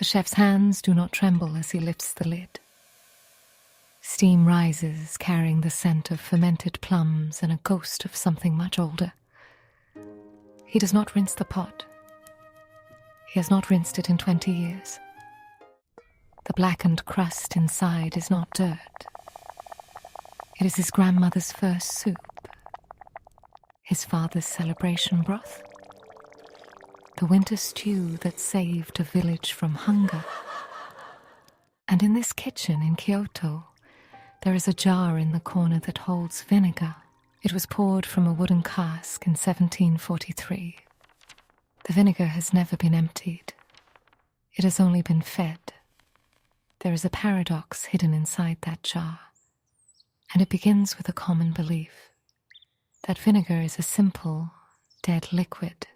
The chef's hands do not tremble as he lifts the lid. Steam rises, carrying the scent of fermented plums and a ghost of something much older. He does not rinse the pot. He has not rinsed it in 20 years. The blackened crust inside is not dirt. It is his grandmother's first soup, his father's celebration broth, the winter stew that saved a village from hunger. And in this kitchen in Kyoto, there is a jar in the corner that holds vinegar. It was poured from a wooden cask in 1743. The vinegar has never been emptied. It has only been fed. There is a paradox hidden inside that jar, and it begins with a common belief that vinegar is a simple, dead liquid,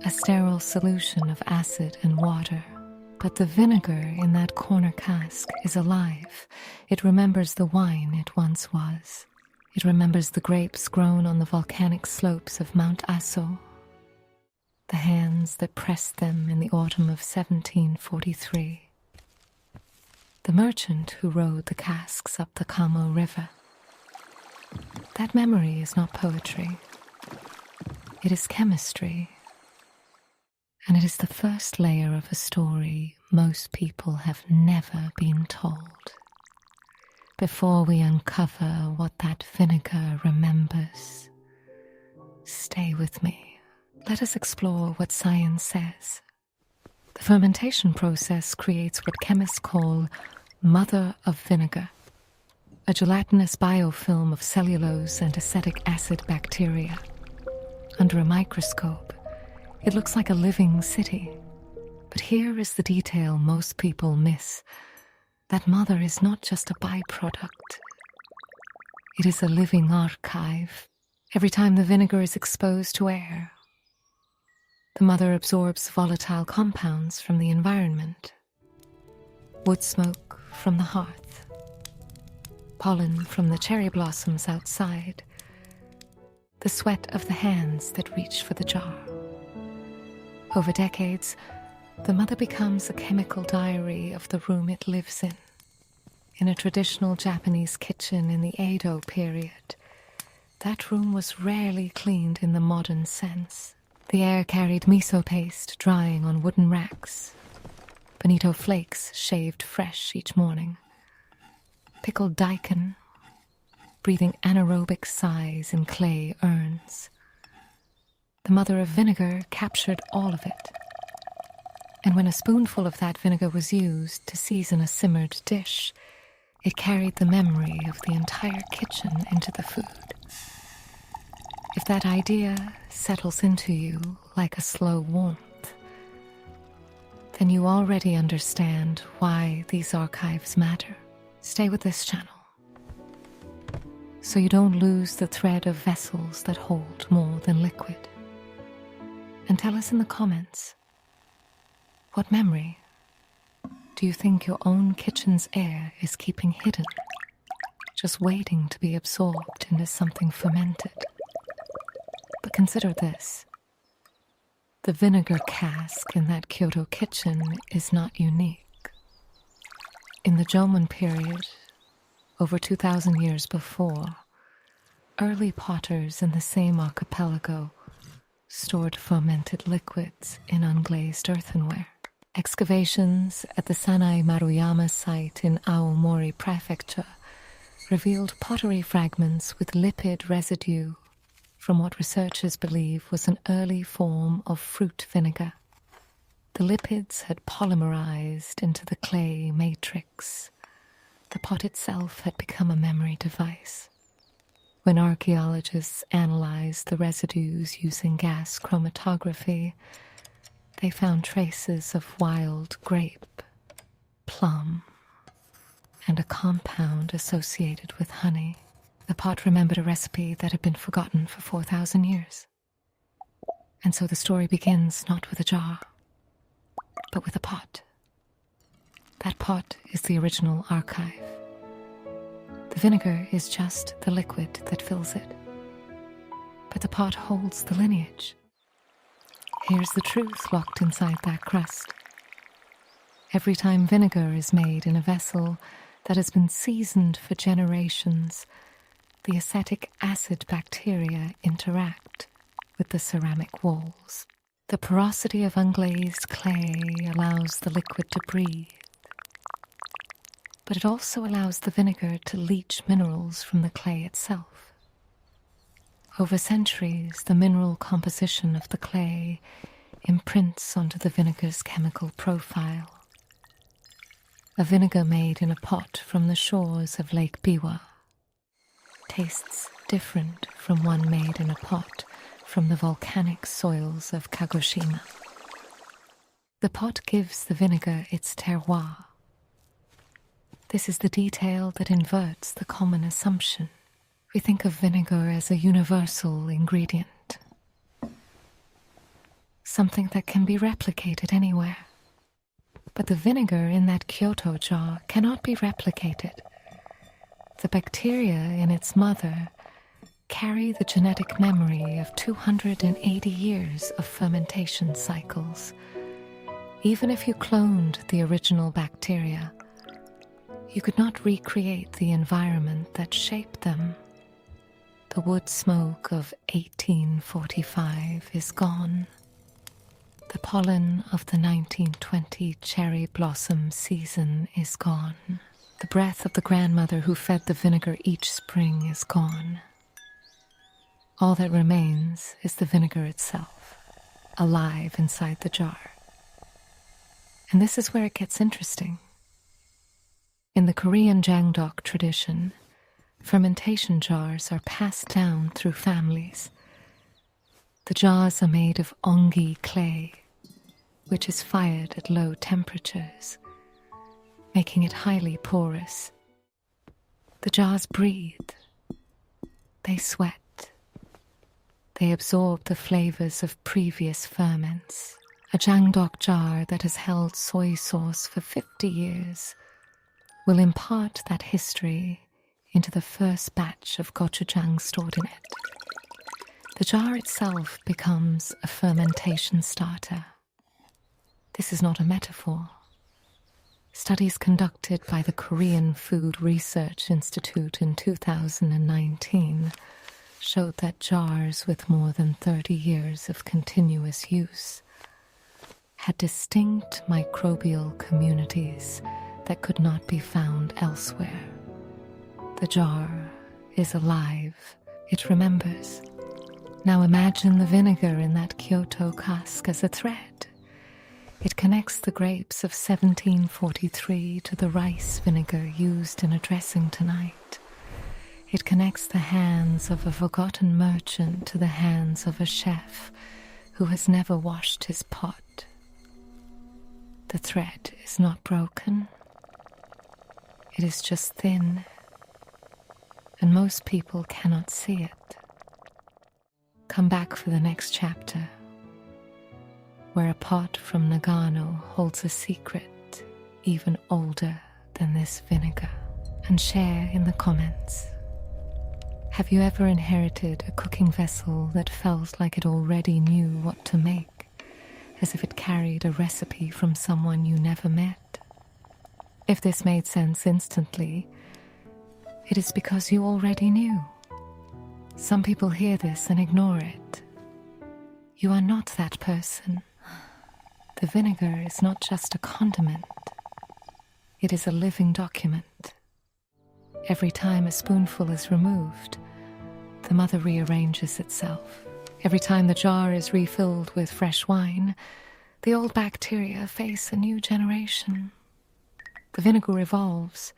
a sterile solution of acid and water. But the vinegar in that corner cask is alive. It remembers the wine it once was. It remembers the grapes grown on the volcanic slopes of Mount Aso, the hands that pressed them in the autumn of 1743, the merchant who rowed the casks up the Kamo River. That memory is not poetry. It is chemistry. And it is the first layer of a story most people have never been told. Before we uncover what that vinegar remembers, stay with me. Let us explore what science says. The fermentation process creates what chemists call mother of vinegar, a gelatinous biofilm of cellulose and acetic acid bacteria. Under a microscope, it looks like a living city. But here is the detail most people miss. That mother is not just a byproduct. It is a living archive. Every time the vinegar is exposed to air, the mother absorbs volatile compounds from the environment. Wood smoke from the hearth, pollen from the cherry blossoms outside, the sweat of the hands that reach for the jar. Over decades, the mother becomes a chemical diary of the room it lives in. In a traditional Japanese kitchen in the Edo period, that room was rarely cleaned in the modern sense. The air carried miso paste drying on wooden racks, bonito flakes shaved fresh each morning, pickled daikon breathing anaerobic sighs in clay urns. The mother of vinegar captured all of it. And when a spoonful of that vinegar was used to season a simmered dish, it carried the memory of the entire kitchen into the food. If that idea settles into you like a slow warmth, then you already understand why these archives matter. Stay with this channel, so you don't lose the thread of vessels that hold more than liquid. And tell us in the comments, what memory do you think your own kitchen's air is keeping hidden, just waiting to be absorbed into something fermented? But consider this. The vinegar cask in that Kyoto kitchen is not unique. In the Jomon period, over 2,000 years before, early potters in the same archipelago stored fermented liquids in unglazed earthenware. Excavations at the Sanai Maruyama site in Aomori Prefecture revealed pottery fragments with lipid residue from what researchers believe was an early form of fruit vinegar. The lipids had polymerized into the clay matrix. The pot itself had become a memory device. When archaeologists analyzed the residues using gas chromatography, they found traces of wild grape, plum, and a compound associated with honey. The pot remembered a recipe that had been forgotten for 4,000 years. And so the story begins not with a jar, but with a pot. That pot is the original archive. The vinegar is just the liquid that fills it. But the pot holds the lineage. Here's the truth locked inside that crust. Every time vinegar is made in a vessel that has been seasoned for generations, the acetic acid bacteria interact with the ceramic walls. The porosity of unglazed clay allows the liquid to breathe, but it also allows the vinegar to leach minerals from the clay itself. Over centuries, the mineral composition of the clay imprints onto the vinegar's chemical profile. A vinegar made in a pot from the shores of Lake Biwa tastes different from one made in a pot from the volcanic soils of Kagoshima. The pot gives the vinegar its terroir. This is the detail that inverts the common assumption. We think of vinegar as a universal ingredient, something that can be replicated anywhere. But the vinegar in that Kyoto jar cannot be replicated. The bacteria in its mother carry the genetic memory of 280 years of fermentation cycles. Even if you cloned the original bacteria, you could not recreate the environment that shaped them. The wood smoke of 1845 is gone. The pollen of the 1920 cherry blossom season is gone. The breath of the grandmother who fed the vinegar each spring is gone. All that remains is the vinegar itself, alive inside the jar. And this is where it gets interesting. In the Korean Jangdok tradition, fermentation jars are passed down through families. The jars are made of ongi clay, which is fired at low temperatures, making it highly porous. The jars breathe. They sweat. They absorb the flavors of previous ferments. A Jangdok jar that has held soy sauce for 50 years will impart that history into the first batch of gochujang stored in it. The jar itself becomes a fermentation starter. This is not a metaphor. Studies conducted by the Korean Food Research Institute in 2019 showed that jars with more than 30 years of continuous use had distinct microbial communities that could not be found elsewhere. The jar is alive. It remembers. Now imagine the vinegar in that Kyoto cask as a thread. It connects the grapes of 1743 to the rice vinegar used in a dressing tonight. It connects the hands of a forgotten merchant to the hands of a chef who has never washed his pot. The thread is not broken. It is just thin, and most people cannot see it. Come back for the next chapter, where a pot from Nagano holds a secret even older than this vinegar, and share in the comments. Have you ever inherited a cooking vessel that felt like it already knew what to make, as if it carried a recipe from someone you never met? If this made sense instantly, it is because you already knew. Some people hear this and ignore it. You are not that person. The vinegar is not just a condiment. It is a living document. Every time a spoonful is removed, the mother rearranges itself. Every time the jar is refilled with fresh wine, the old bacteria face a new generation. The vinegar evolves.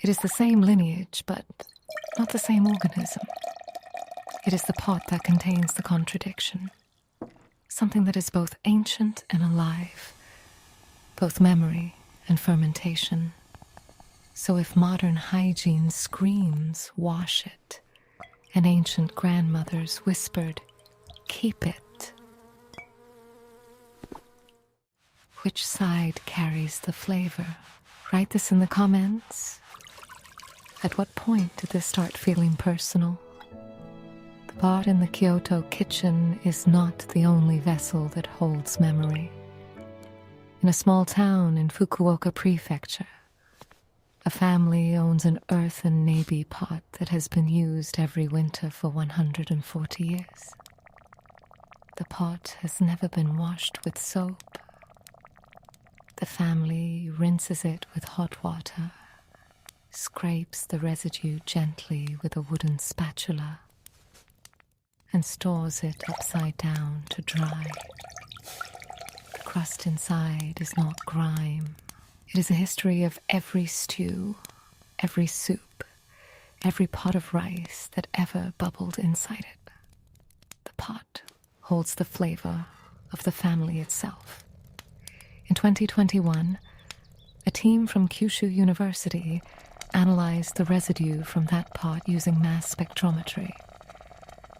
It is the same lineage, but not the same organism. It is the pot that contains the contradiction. Something that is both ancient and alive, both memory and fermentation. So if modern hygiene screams, wash it, and ancient grandmothers whispered, keep it, which side carries the flavor? Write this in the comments. At what point did this start feeling personal? The pot in the Kyoto kitchen is not the only vessel that holds memory. In a small town in Fukuoka Prefecture, a family owns an earthen nabi pot that has been used every winter for 140 years. The pot has never been washed with soap. The family rinses it with hot water, scrapes the residue gently with a wooden spatula, and stores it upside down to dry. The crust inside is not grime. It is a history of every stew, every soup, every pot of rice that ever bubbled inside it. The pot holds the flavor of the family itself. In 2021, a team from Kyushu University analyzed the residue from that pot using mass spectrometry.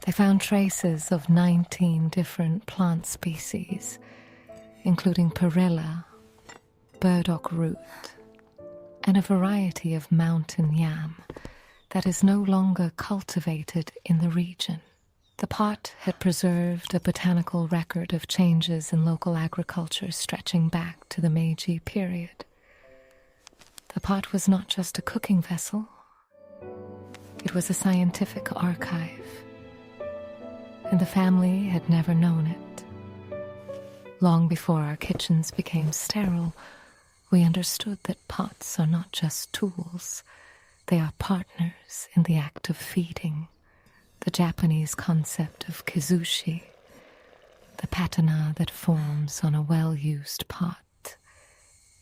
They found traces of 19 different plant species, including perilla, burdock root, and a variety of mountain yam that is no longer cultivated in the region. The pot had preserved a botanical record of changes in local agriculture stretching back to the Meiji period. The pot was not just a cooking vessel, it was a scientific archive, and the family had never known it. Long before our kitchens became sterile, we understood that pots are not just tools, they are partners in the act of feeding. The Japanese concept of kizushi, the patina that forms on a well-used pot,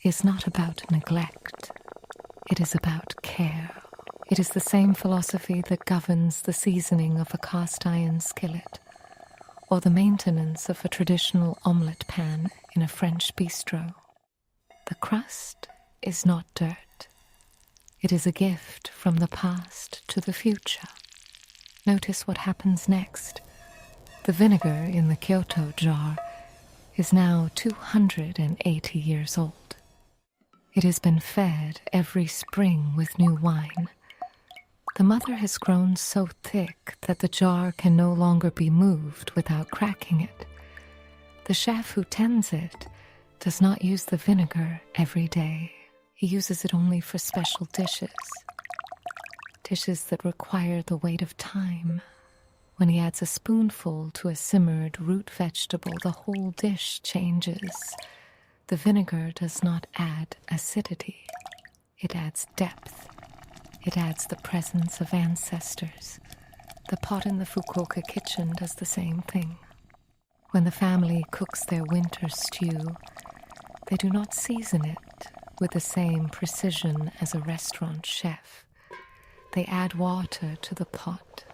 is not about neglect. It is about care. It is the same philosophy that governs the seasoning of a cast-iron skillet or the maintenance of a traditional omelette pan in a French bistro. The crust is not dirt. It is a gift from the past to the future. Notice what happens next. The vinegar in the Kyoto jar is now 280 years old. It has been fed every spring with new wine. The mother has grown so thick that the jar can no longer be moved without cracking it. The chef who tends it does not use the vinegar every day. He uses it only for special dishes. Dishes that require the weight of time. When he adds a spoonful to a simmered root vegetable, the whole dish changes. The vinegar does not add acidity. It adds depth. It adds the presence of ancestors. The pot in the Fukuoka kitchen does the same thing. When the family cooks their winter stew, they do not season it with the same precision as a restaurant chef. They add water to the pot,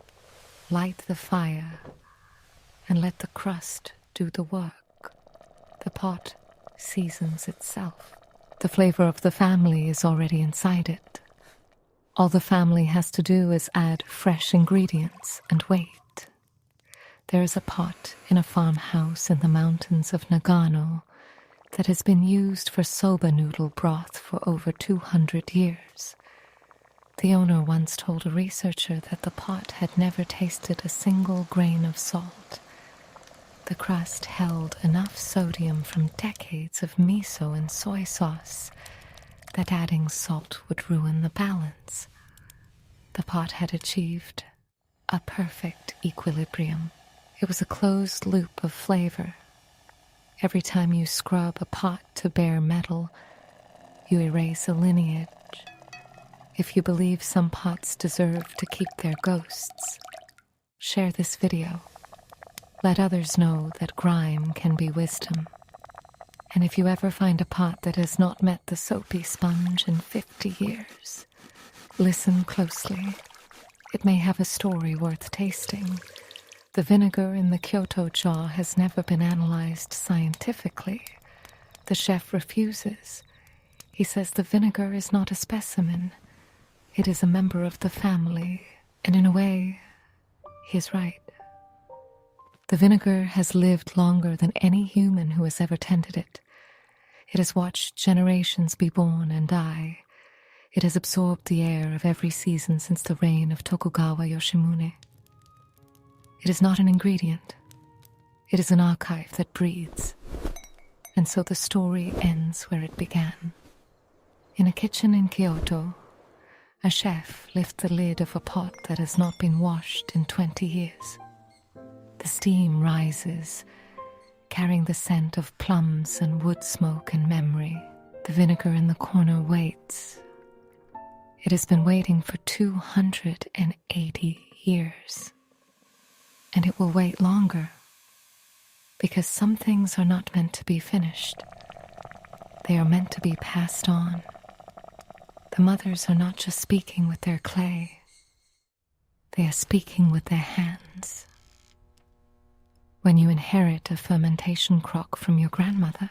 light the fire, and let the crust do the work. The pot seasons itself. The flavor of the family is already inside it. All the family has to do is add fresh ingredients and wait. There is a pot in a farmhouse in the mountains of Nagano that has been used for soba noodle broth for over 200 years. The owner once told a researcher that the pot had never tasted a single grain of salt. The crust held enough sodium from decades of miso and soy sauce that adding salt would ruin the balance. The pot had achieved a perfect equilibrium. It was a closed loop of flavor. Every time you scrub a pot to bare metal, you erase a lineage. If you believe some pots deserve to keep their ghosts, share this video. Let others know that grime can be wisdom. And if you ever find a pot that has not met the soapy sponge in 50 years, listen closely. It may have a story worth tasting. The vinegar in the Kyoto jar has never been analyzed scientifically. The chef refuses. He says the vinegar is not a specimen. It is a member of the family, and in a way, he is right. The vinegar has lived longer than any human who has ever tended it. It has watched generations be born and die. It has absorbed the air of every season since the reign of Tokugawa Yoshimune. It is not an ingredient. It is an archive that breathes. And so the story ends where it began. In a kitchen in Kyoto, a chef lifts the lid of a pot that has not been washed in 20 years. The steam rises, carrying the scent of plums and wood smoke and memory. The vinegar in the corner waits. It has been waiting for 280 years. And it will wait longer, because some things are not meant to be finished. They are meant to be passed on. The mothers are not just speaking with their clay. They are speaking with their hands. When you inherit a fermentation crock from your grandmother,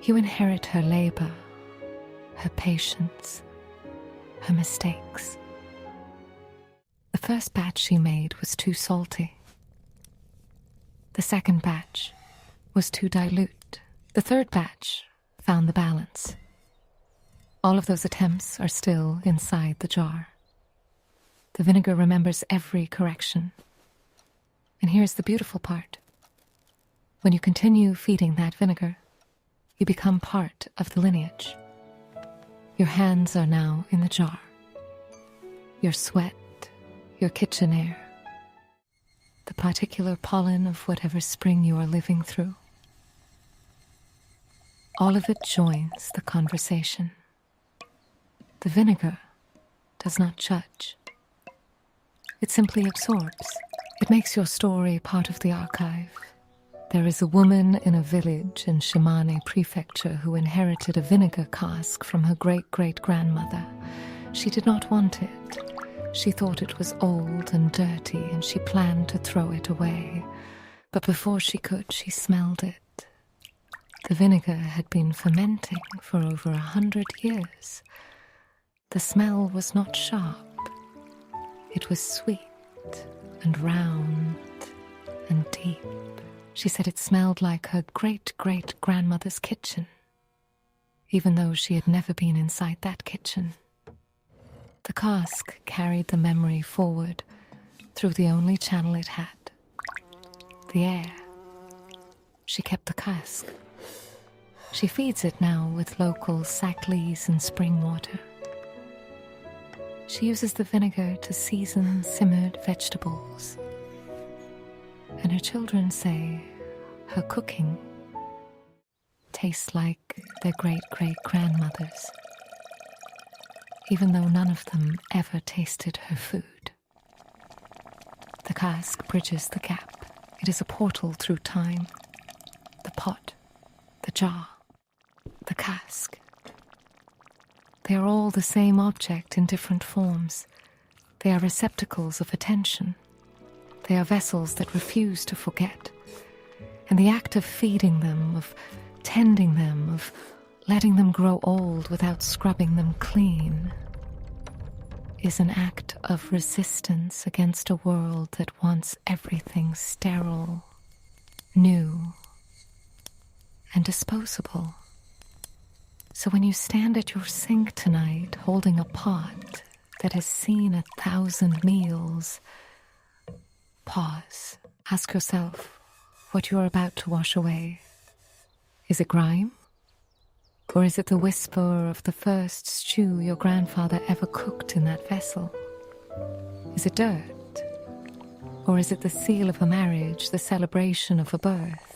you inherit her labor, her patience, her mistakes. The first batch she made was too salty. The second batch was too dilute. The third batch found the balance. All of those attempts are still inside the jar. The vinegar remembers every correction. And here's the beautiful part. When you continue feeding that vinegar, you become part of the lineage. Your hands are now in the jar. Your sweat, your kitchen air, the particular pollen of whatever spring you are living through. All of it joins the conversation. The vinegar does not judge. It simply absorbs. It makes your story part of the archive. There is a woman in a village in Shimane Prefecture who inherited a vinegar cask from her great-great-grandmother. She did not want it. She thought it was old and dirty, and she planned to throw it away. But before she could, she smelled it. The vinegar had been fermenting for over 100 years. The smell was not sharp. It was sweet and round and deep. She said it smelled like her great-great-grandmother's kitchen, even though she had never been inside that kitchen. The cask carried the memory forward through the only channel it had, the air. She kept the cask. She feeds it now with local sack leaves and spring water. She uses the vinegar to season simmered vegetables. And her children say her cooking tastes like their great-great-grandmother's, even though none of them ever tasted her food. The cask bridges the gap. It is a portal through time. The pot, the jar, the cask. They are all the same object in different forms. They are receptacles of attention. They are vessels that refuse to forget. And the act of feeding them, of tending them, of letting them grow old without scrubbing them clean, is an act of resistance against a world that wants everything sterile, new, and disposable. So when you stand at your sink tonight holding a pot that has seen 1,000 meals, pause. Ask yourself what you are about to wash away. Is it grime? Or is it the whisper of the first stew your grandfather ever cooked in that vessel? Is it dirt? Or is it the seal of a marriage, the celebration of a birth?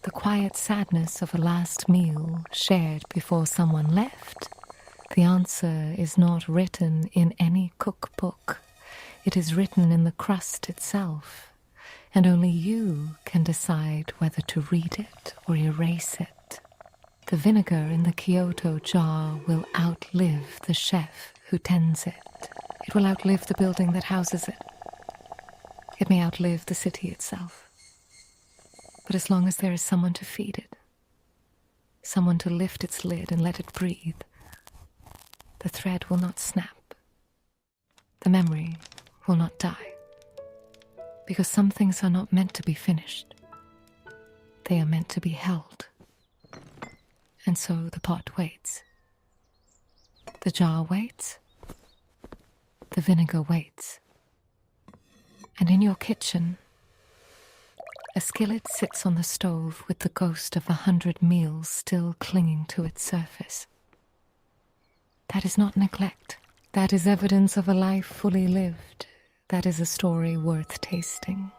The quiet sadness of a last meal shared before someone left? The answer is not written in any cookbook. It is written in the crust itself, and only you can decide whether to read it or erase it. The vinegar in the Kyoto jar will outlive the chef who tends it. It will outlive the building that houses it. It may outlive the city itself. But as long as there is someone to feed it, someone to lift its lid and let it breathe, the thread will not snap. The memory will not die. Because some things are not meant to be finished. They are meant to be held. And so the pot waits. The jar waits. The vinegar waits. And in your kitchen, A skillet sits on the stove with the ghost of 100 meals still clinging to its surface. That is not neglect. That is evidence of a life fully lived. That is a story worth tasting.